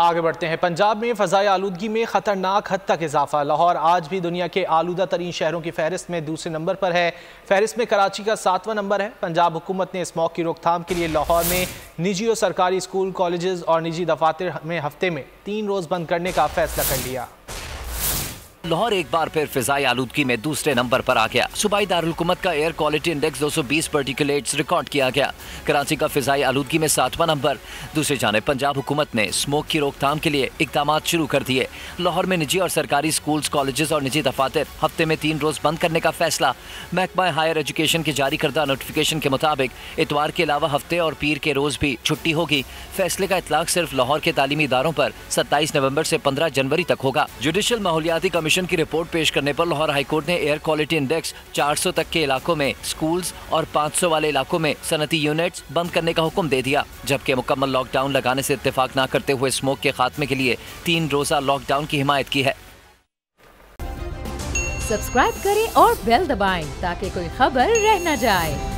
आगे बढ़ते हैं। पंजाब में फ़ज़ाई आलूदगी में ख़तरनाक हद तक इजाफा। लाहौर आज भी दुनिया के आलूदा तरीन शहरों की फहरिस्त में दूसरे नंबर पर है। फहरिस्त में कराची का 7वां नंबर है। पंजाब हुकूमत ने स्मॉग की रोकथाम के लिए लाहौर में निजी और सरकारी स्कूल, कॉलेजेस और निजी दफातर में हफ्ते में 3 रोज़ बंद करने का फैसला कर लिया। लाहौर एक बार फिर फिजाई आलूदगी में दूसरे नंबर पर आ गया। सूबाई दारुल-हुकूमत का air quality index 220 particulates record किया गया। कराची का फिजाई आलूदगी में 7वां नंबर। दूसरी जानिब पंजाब हुकूमत ने स्मोक की रोकथाम के लिए इकदाम शुरू कर दिए। लाहौर में निजी और सरकारी स्कूल्स, कॉलेजेस और निजी दफातर हफ्ते में 3 रोज बंद करने का फैसला। महकमा हायर एजुकेशन की जारी करदा नोटिफिकेशन के मुताबिक इतवार के अलावा हफ्ते और पीर के रोज भी छुट्टी होगी। फैसले का इतलाक सिर्फ लाहौर के तालीमी इदारों पर 27 नवंबर से 15 जनवरी तक होगा। जुडिशल माहौलियाती कमीशन की रिपोर्ट पेश करने पर लाहौर हाईकोर्ट ने एयर क्वालिटी इंडेक्स 400 तक के इलाकों में स्कूल्स और 500 वाले इलाकों में सनती यूनिट्स बंद करने का हुक्म दे दिया, जबकि मुकम्मल लॉकडाउन लगाने से इत्तेफाक न करते हुए स्मोक के खात्मे के लिए 3 रोजा लॉकडाउन की हिमायत की है। सब्सक्राइब करें और बेल दबाएं ताकि कोई खबर रह न जाए।